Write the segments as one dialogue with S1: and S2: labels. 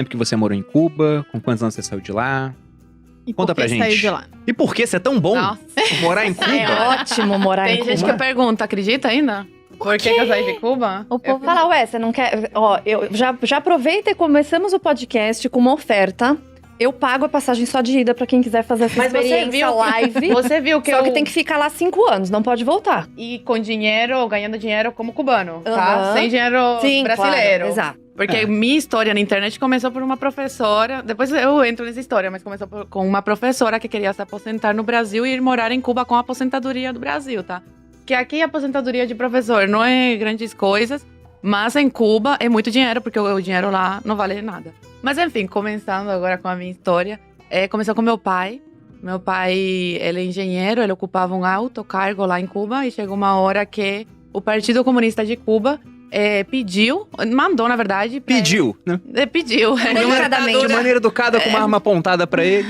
S1: tempo que você morou em Cuba? Com quantos anos você saiu de lá?
S2: E
S1: Conta
S2: por que
S1: pra gente.
S2: saiu de lá?
S1: E por que você é tão bom
S3: Nossa.
S1: morar em Cuba?
S3: É
S4: Ótimo morar em
S3: Tem gente
S4: Cuba.
S3: que pergunta, acredita ainda? Por que eu saí de Cuba?
S2: O povo
S4: Fala, ué, você não quer... Ó, eu já aproveita e começamos o podcast com uma oferta. Eu pago a passagem só de ida pra quem quiser fazer essa
S3: Mas você
S4: experiência
S3: viu-
S4: live.
S3: Você viu que
S4: Só
S3: eu...
S4: que tem que ficar lá 5 anos, não pode voltar.
S3: E com dinheiro, ganhando dinheiro como cubano, tá?
S4: Aham.
S3: Sem dinheiro brasileiro.
S4: Claro, exato.
S3: Porque
S1: É.
S3: minha história na internet começou por uma professora. Depois eu entro nessa história, mas começou com uma professora que queria se aposentar no Brasil e ir morar em Cuba com a aposentadoria do Brasil, tá? Que aqui a aposentadoria de professor não é grandes coisas, mas em Cuba é muito dinheiro, porque o dinheiro lá não vale nada. Mas enfim, começando agora com a minha história, começou com meu pai. Meu pai, ele é engenheiro, ele ocupava um alto cargo lá em Cuba e chegou uma hora que o Partido Comunista de Cuba mandou, na verdade.
S1: Pediu, né?
S3: Pediu.
S4: Educadamente.
S1: De maneira educada, com uma arma apontada pra ele.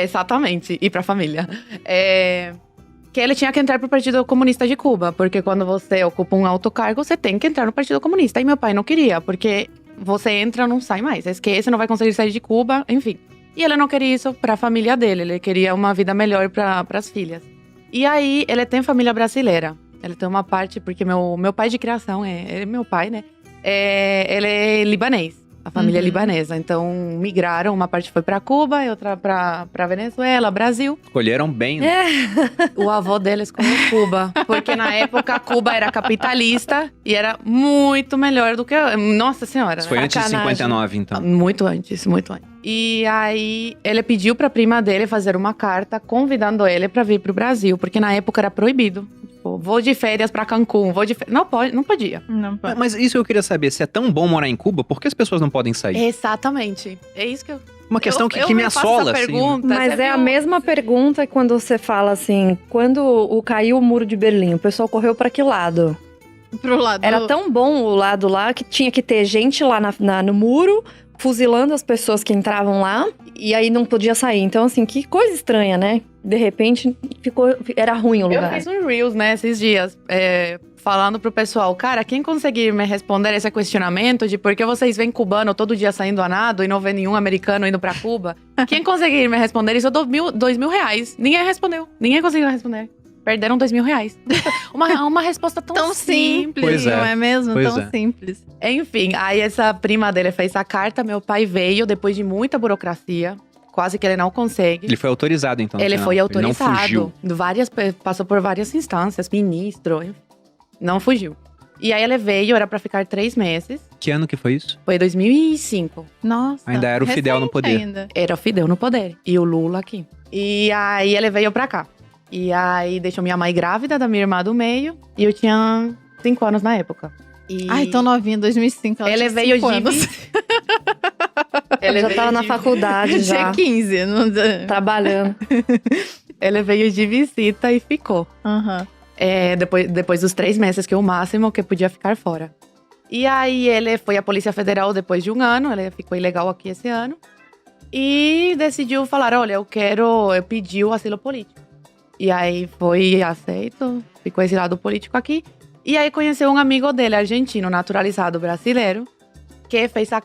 S3: Exatamente. E pra família. Que ele tinha que entrar pro Partido Comunista de Cuba, porque quando você ocupa um alto cargo, você tem que entrar no Partido Comunista. E meu pai não queria, porque você entra, não sai mais. Esquece, não vai conseguir sair de Cuba, enfim. E ele não queria isso pra família dele, ele queria uma vida melhor pras filhas. E aí, ele tem família brasileira. Ele tem uma parte, porque meu pai de criação, ele é meu pai, né? Ele é libanês, a família é libanesa. Então, migraram, uma parte foi pra Cuba e outra pra Venezuela, Brasil.
S1: Escolheram bem, né?
S3: O avô dele escolheu Cuba, porque na época Cuba era capitalista e era muito melhor do que... Nossa Senhora!
S1: Isso foi antes de
S4: Sacanagem.
S1: 59, então.
S3: Muito antes, muito antes. E aí, ele pediu pra prima dele fazer uma carta convidando ele pra vir pro Brasil, porque na época era proibido. Tipo, vou de férias pra Cancún, não podia.
S2: Não pode.
S1: Mas isso eu queria saber, se é tão bom morar em Cuba, por que as pessoas não podem sair?
S3: Exatamente. É isso que eu...
S1: Uma questão que
S3: eu
S1: me
S3: faço
S1: assola,
S3: essa
S1: assim.
S3: pergunta,
S4: Mas
S3: você
S4: é a
S3: viu?
S4: mesma pergunta quando você fala assim, quando caiu o muro de Berlim, o pessoal correu pra que lado?
S2: Pro lado.
S4: Era tão bom o lado lá que tinha que ter gente lá no muro, fuzilando as pessoas que entravam lá, e aí não podia sair. Então, assim, que coisa estranha, né? De repente, era ruim o
S3: Eu
S4: lugar.
S3: fiz um Reels, né, esses dias, falando pro pessoal, cara, quem conseguir me responder esse questionamento de por que vocês veem cubano todo dia saindo a nado e não vê nenhum americano indo pra Cuba, quem conseguir me responder isso, eu dou R$2.000. Ninguém respondeu, ninguém conseguiu responder. Perderam R$2.000. Uma resposta tão simples.
S1: Pois é.
S2: Não é mesmo?
S1: Pois
S2: Tão
S1: é.
S2: simples.
S3: Enfim, aí essa prima dele fez a carta, meu pai veio depois de muita burocracia, quase que ele não consegue.
S1: Ele foi autorizado, então.
S3: Ele
S1: no
S3: foi
S1: final.
S3: autorizado.
S1: Ele não fugiu.
S3: Passou por várias instâncias, ministro, enfim. Não fugiu. E aí ele veio, era pra ficar 3 meses.
S1: Que ano que foi isso?
S3: Foi 2005.
S2: Nossa.
S1: Ainda era o Fidel no
S2: recente
S1: poder.
S2: Ainda.
S3: Era o Fidel no poder. E o Lula aqui. E aí ele veio pra cá. E aí deixou minha mãe grávida da minha irmã do meio. E eu tinha 5 anos na época. E
S2: Ai, tão novinha, 2005. Ela
S3: ele
S2: tinha
S3: veio
S2: 5
S3: de...
S2: anos.
S4: Ele já
S3: veio
S4: tava na
S3: de-
S4: faculdade, já,
S2: Tinha 15. Não...
S4: trabalhando.
S3: Ele veio de visita e ficou.
S2: Aham.
S3: Depois dos 3 meses, que é o máximo que podia ficar fora. E aí ele foi à Polícia Federal depois de 1 ano, ele ficou ilegal aqui esse ano. E decidiu falar, olha, eu pediu asilo político. E aí foi aceito, ficou exilado político aqui. E aí conheceu um amigo dele, argentino, naturalizado brasileiro, que fez a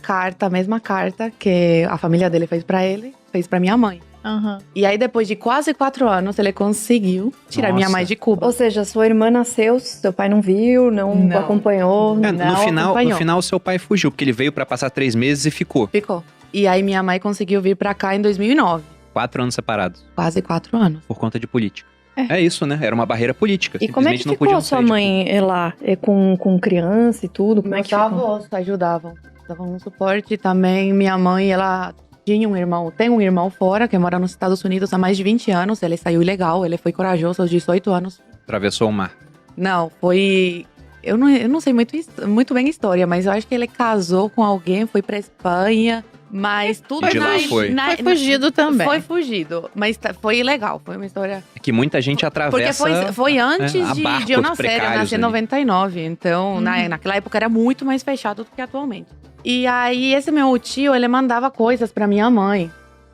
S3: mesma carta que a família dele fez pra ele, fez pra minha mãe.
S2: Aham.
S3: E aí depois de quase 4 anos, ele conseguiu tirar minha
S1: Nossa.
S3: mãe de Cuba.
S4: Ou seja, sua irmã nasceu, seu pai não viu, não
S3: Não.
S4: acompanhou.
S1: É,
S3: Não
S1: no
S3: acompanhou.
S1: final, seu pai fugiu, porque ele veio pra passar 3 meses e ficou.
S3: Ficou. E aí minha mãe conseguiu vir pra cá em 2009.
S1: 4 anos separados,
S3: Quase 4 anos.
S1: por conta de política. É isso, né? Era uma barreira política.
S4: E como é que
S1: Simplesmente não
S4: ficou
S1: podiam
S4: a sua
S1: sair de
S4: mãe lá? Com criança e tudo? Como é
S3: Meus
S4: que ficou?
S3: avós ajudavam. Davam um suporte também. Minha mãe, ela tinha um irmão, tem um irmão fora, que mora nos Estados Unidos há mais de 20 anos. Ele saiu ilegal, ele foi corajoso aos 18 anos.
S1: Atravessou o mar.
S3: Não, foi... Eu não sei muito bem a história, mas eu acho que ele casou com alguém, foi pra Espanha, mas tudo
S1: E de lá foi.
S2: Foi fugido também.
S3: Foi fugido, mas foi ilegal, foi uma história...
S1: É que muita gente
S3: Porque
S1: atravessa...
S3: foi antes
S1: a
S3: de
S1: barcos
S3: eu nascer, eu
S1: precários
S3: nasci em
S1: ali.
S3: 99, então naquela época era muito mais fechado do que atualmente. E aí esse meu tio, ele mandava coisas pra minha mãe.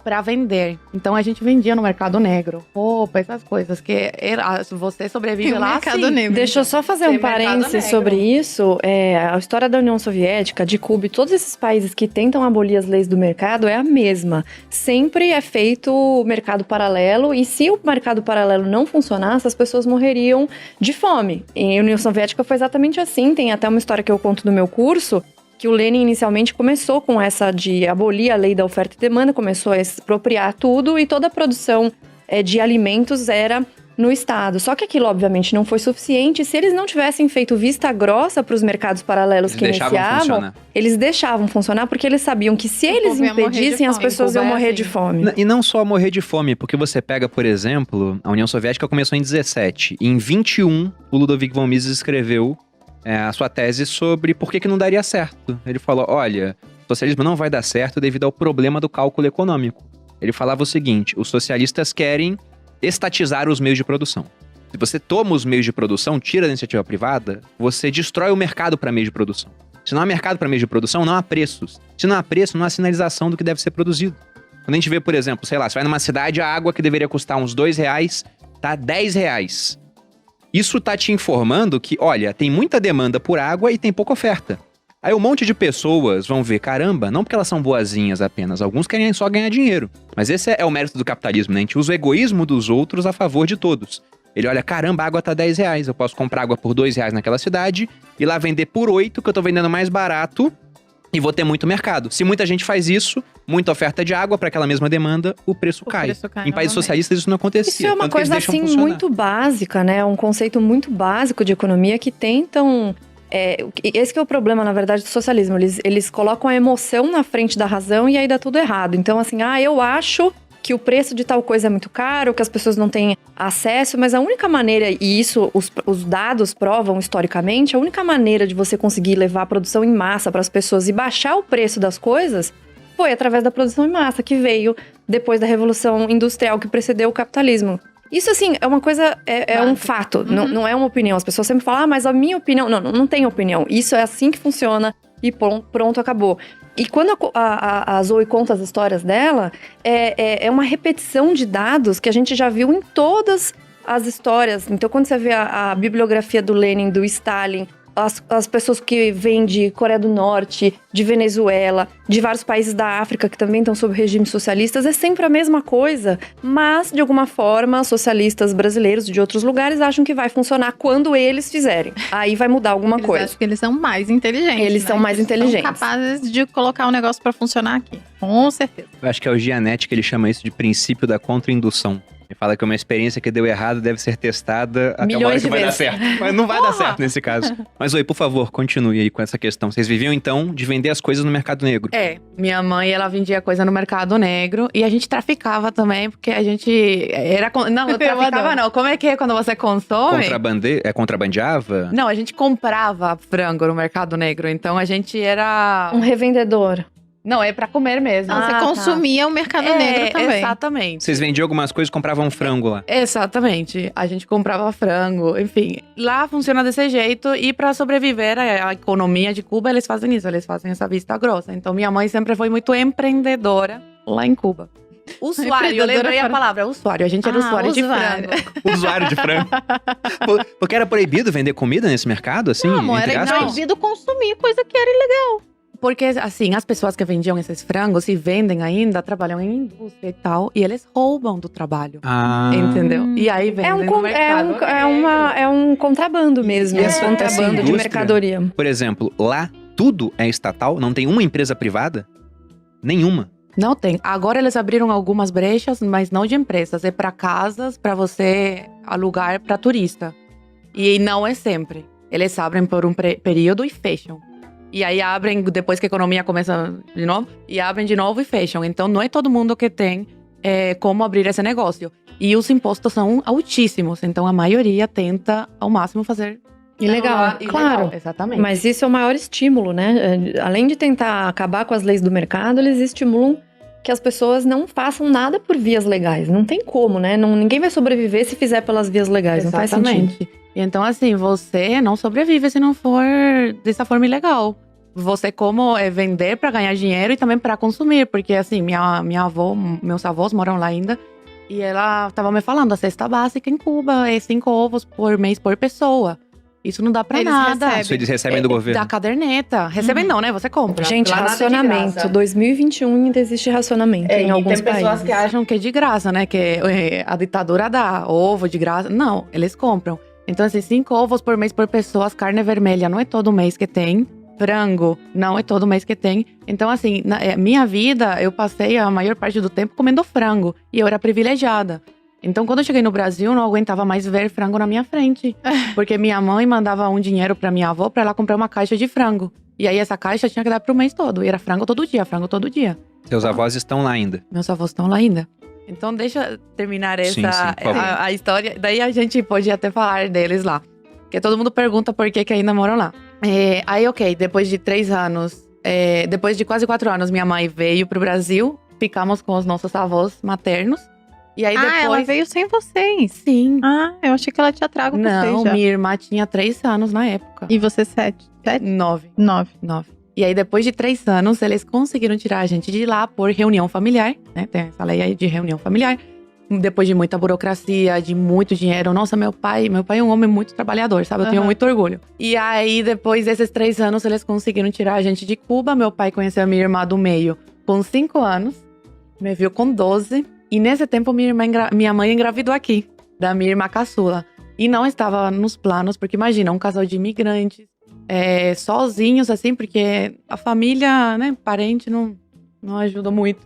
S3: para vender. Então a gente vendia no mercado negro, roupa, essas coisas que você sobrevive
S2: No
S3: lá
S2: mercado
S3: assim.
S2: negro.
S4: Deixa eu só fazer
S3: Tem
S4: um
S3: mercado
S4: parênteses
S3: negro.
S4: sobre isso. A história da União Soviética, de Cuba e todos esses países que tentam abolir as leis do mercado é a mesma. Sempre é feito o mercado paralelo e se o mercado paralelo não funcionasse, as pessoas morreriam de fome. E a União Soviética foi exatamente assim. Tem até uma história que eu conto no meu curso, que o Lenin inicialmente começou com essa de abolir a lei da oferta e demanda, começou a expropriar tudo e toda a produção de alimentos era no Estado. Só que aquilo, obviamente, não foi suficiente. Se eles não tivessem feito vista grossa para os mercados paralelos
S1: Eles
S4: que
S1: deixavam
S4: iniciavam,
S1: funcionar.
S4: eles deixavam funcionar porque eles sabiam que se
S2: O
S4: eles
S2: povo ia morrer de
S4: impedissem, as
S2: fome.
S4: pessoas
S3: Cuba
S4: iam
S3: é
S4: morrer
S3: assim.
S4: de fome.
S1: E não só morrer de fome, porque você pega, por exemplo, a União Soviética começou em 17. E em 21, o Ludovic von Mises escreveu a sua tese sobre por que não daria certo. Ele falou, olha, o socialismo não vai dar certo devido ao problema do cálculo econômico. Ele falava o seguinte, os socialistas querem estatizar os meios de produção. Se você toma os meios de produção, tira da iniciativa privada, você destrói o mercado para meios de produção. Se não há mercado para meios de produção, não há preços. Se não há preço, não há sinalização do que deve ser produzido. Quando a gente vê, por exemplo, sei lá, você vai numa cidade, a água que deveria custar uns R$2, tá R$10. Isso tá te informando que, olha, tem muita demanda por água e tem pouca oferta. Aí um monte de pessoas vão ver, caramba, não porque elas são boazinhas apenas, alguns querem só ganhar dinheiro. Mas esse é o mérito do capitalismo, né? A gente usa o egoísmo dos outros a favor de todos. Ele olha, caramba, a água tá R$10, eu posso comprar água por R$2 naquela cidade e lá vender por 8, que eu tô vendendo mais barato e vou ter muito mercado. Se muita gente faz isso, muita oferta de água para aquela mesma demanda, o preço cai.
S2: preço cai
S1: Em países
S2: novamente.
S1: socialistas isso não acontecia.
S4: Isso é uma
S1: tanto que eles
S4: coisa
S1: deixam
S4: assim
S1: funcionar.
S4: muito básica, né? Um conceito muito básico de economia que tentam. Esse que é o problema, na verdade, do socialismo. Eles colocam a emoção na frente da razão e aí dá tudo errado. Então, assim, eu acho que o preço de tal coisa é muito caro, que as pessoas não têm acesso, mas a única maneira, e isso os dados provam historicamente, a única maneira de você conseguir levar a produção em massa para as pessoas e baixar o preço das coisas foi através da produção em massa, que veio depois da Revolução Industrial que precedeu o capitalismo. Isso, assim, é uma coisa, é um fato, não é uma opinião. As pessoas sempre falam, mas a minha opinião... Não tem opinião. Isso é assim que funciona e pronto, acabou. E quando a Zoe conta as histórias dela, é uma repetição de dados que a gente já viu em todas as histórias. Então, quando você vê a bibliografia do Lenin, do Stalin, as pessoas que vêm de Coreia do Norte, de Venezuela, de vários países da África que também estão sob regimes socialistas, é sempre a mesma coisa. Mas, de alguma forma, socialistas brasileiros de outros lugares acham que vai funcionar quando eles fizerem. Aí vai mudar alguma
S2: Eles
S4: coisa.
S2: acham que eles são mais inteligentes.
S4: Eles são mais inteligentes.
S2: São capazes de colocar o negócio pra funcionar aqui. Com certeza.
S1: Eu acho que é o Gianetti que ele chama isso de princípio da contra-indução. Ele fala que uma experiência que deu errado deve ser testada até uma hora
S4: Milhões
S1: que
S4: de
S1: vai dar
S4: vezes.
S1: certo. Mas não vai dar certo nesse caso. Mas, Oi, por favor, continue aí com essa questão. Vocês viviam, então, de vender as coisas no mercado negro.
S3: Minha mãe, ela vendia coisa no mercado negro e a gente traficava também, porque a gente era... Não,
S2: Eu
S3: traficava
S2: adoro.
S3: não. Como é que é quando você consome?
S1: Contrabandeava?
S3: Não, a gente comprava frango no mercado negro, então a gente era...
S4: Um revendedor.
S3: Não, é pra comer mesmo.
S2: Não,
S4: Ah,
S2: você
S4: tá.
S2: consumia o mercado negro também.
S3: Exatamente.
S1: Vocês vendiam algumas coisas e compravam frango lá.
S3: Exatamente. A gente comprava frango, enfim. Lá funciona desse jeito e para sobreviver a economia de Cuba, eles fazem isso, eles fazem essa vista grossa. Então minha mãe sempre foi muito empreendedora lá em Cuba. Usuário, eu lembrei a palavra, usuário. A gente era usuário de
S2: usuário.
S3: frango.
S1: Usuário de frango. Porque era proibido vender comida nesse mercado, assim?
S2: Não, amor,
S1: entre
S2: era
S1: aspas?
S2: proibido consumir coisa que era ilegal.
S3: Porque, assim, as pessoas que vendiam esses frangos e vendem ainda, trabalham em indústria e tal, e eles roubam do trabalho.
S1: Ah.
S3: Entendeu? E aí vendem no mercado.
S4: É um contrabando mesmo.
S1: E
S4: É
S1: essa
S4: contrabando de
S1: indústria?
S4: mercadoria.
S1: Por exemplo, lá tudo é estatal? Não tem uma empresa privada? Nenhuma.
S3: Não tem. Agora eles abriram algumas brechas, mas não de empresas. É para casas, para você alugar para turista. E não é sempre. Eles abrem por um período e fecham. E aí abrem depois que a economia começa de novo. E abrem de novo e fecham. Então não é todo mundo que tem como abrir esse negócio. E os impostos são altíssimos. Então a maioria tenta ao máximo fazer
S4: Ilegal, claro.
S3: Exatamente.
S4: Mas isso é o maior estímulo, né? Além de tentar acabar com as leis do mercado, eles estimulam que as pessoas não façam nada por vias legais. Não tem como, né? Ninguém vai sobreviver se fizer pelas vias legais. Não faz sentido.
S3: Exatamente. Então, assim, você não sobrevive se não for dessa forma ilegal. você como vender pra ganhar dinheiro e também pra consumir. Porque assim, minha avó, meus avós moram lá ainda. E ela tava me falando, a cesta básica em Cuba é 5 ovos por mês por pessoa. Isso não dá pra
S2: Eles
S3: nada.
S2: recebem.
S1: Isso eles recebem do governo.
S3: Da caderneta. Recebem não, né? Você compra.
S4: Gente,
S3: Lá nada de
S4: racionamento.
S3: graça.
S4: 2021 ainda existe racionamento em
S3: E
S4: alguns
S3: tem pessoas
S4: países.
S3: que acham que é de graça, né? Que a ditadura dá ovo de graça. Não, eles compram. Então, assim, 5 ovos por mês por pessoa, carne vermelha não é todo mês que tem. Frango não é todo mês que tem. Então, assim, minha vida, eu passei a maior parte do tempo comendo frango. E eu era privilegiada. Então, quando eu cheguei no Brasil, eu não aguentava mais ver frango na minha frente. Porque minha mãe mandava um dinheiro pra minha avó pra ela comprar uma caixa de frango. E aí, essa caixa tinha que dar pro mês todo. E era frango todo dia, frango todo dia.
S1: Seus avós estão lá ainda.
S3: Meus avós estão lá ainda. Então, deixa eu terminar
S1: Sim, por favor.
S3: a história. Daí a gente pode até falar deles lá. Porque todo mundo pergunta por que ainda moram lá. Aí, ok, depois de 3 anos, depois de quase 4 anos, minha mãe veio pro Brasil. Ficamos com os nossos avós maternos. E aí depois…
S2: ela veio sem vocês.
S3: Sim.
S2: Ah, eu achei que ela tinha trago
S3: Não,
S2: vocês já.
S3: minha irmã tinha 3 anos na época.
S2: E você 7?
S3: 9.
S2: 9.
S3: E aí, depois de 3 anos, eles conseguiram tirar a gente de lá por reunião familiar, né? Tem essa lei aí de reunião familiar. Depois de muita burocracia, de muito dinheiro. Nossa, meu pai é um homem muito trabalhador, sabe? Eu tenho muito orgulho. E aí, depois desses 3 anos, eles conseguiram tirar a gente de Cuba. Meu pai conheceu a minha irmã do meio com 5 anos. Me viu com 12. E nesse tempo, minha mãe engravidou aqui, da minha irmã caçula. E não estava nos planos, porque imagina, um casal de imigrantes, sozinhos, assim, porque a família, né, parente, não ajuda muito.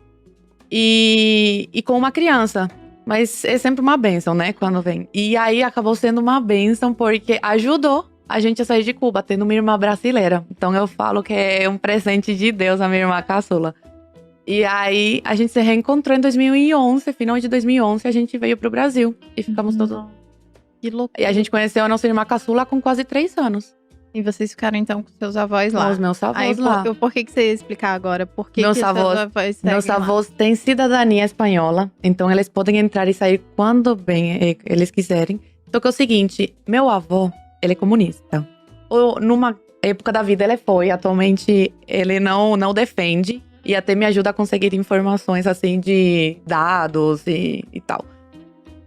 S3: E com uma criança. Mas é sempre uma bênção, né, quando vem. E aí acabou sendo uma bênção, porque ajudou a gente a sair de Cuba, tendo uma irmã brasileira. Então eu falo que é um presente de Deus, a minha irmã caçula. E aí, a gente se reencontrou em 2011, final de 2011, a gente veio pro Brasil. E ficamos todos…
S2: Que loucura.
S3: E a gente conheceu a nossa irmã caçula com quase 3 anos.
S2: E vocês ficaram, então, com seus avós lá.
S3: Com os meus avós
S2: Aí,
S3: lá.
S2: por que você ia explicar agora? Por que
S3: Meus
S2: seus
S3: avós-
S2: avós seguem
S3: Meus
S2: lá?
S3: avós têm cidadania espanhola, então eles podem entrar e sair quando bem eles quiserem. Só que é o seguinte, meu avô, ele é comunista. Numa época da vida ele foi, atualmente ele não defende. E até me ajuda a conseguir informações, assim, de dados e tal.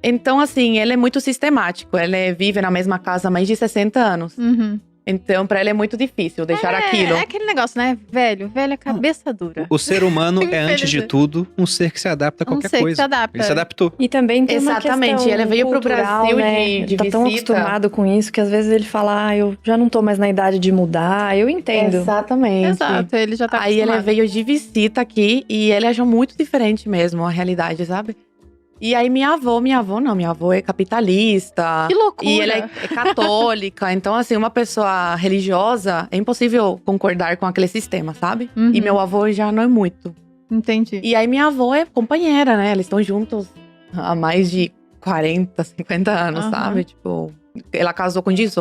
S3: Então, assim, ele é muito sistemático. Ele vive na mesma casa há mais de 60 anos.
S2: Uhum.
S3: Então, pra ele é muito difícil deixar aquilo.
S2: É aquele negócio, né? Velho é cabeça dura.
S1: O ser humano é, antes de
S2: Infelizmente.
S1: tudo, um ser que se adapta a qualquer
S2: Um ser que
S1: coisa.
S2: se adapta.
S1: Ele se adaptou.
S4: E também tem uma
S3: Exatamente,
S4: questão
S3: ele veio pro
S4: cultural,
S3: Brasil
S4: né?
S3: de
S4: Tá tão
S3: visita.
S4: acostumado com isso que às vezes ele fala, eu já não tô mais na idade de mudar. Eu entendo.
S3: Exatamente.
S2: Exato, ele já tá
S3: Aí ele
S2: acostumado.
S3: veio de visita aqui e ele achou muito diferente mesmo a realidade, sabe? E aí minha avó é capitalista.
S2: Que loucura.
S3: E ela é católica. Então, assim, uma pessoa religiosa, é impossível concordar com aquele sistema, sabe?
S2: Uhum.
S3: E meu avô já não é muito.
S2: Entendi.
S3: E aí minha avó é companheira, né? Eles estão juntos há mais de 40, 50 anos,
S2: Aham.
S3: sabe? Tipo, ela casou com 18.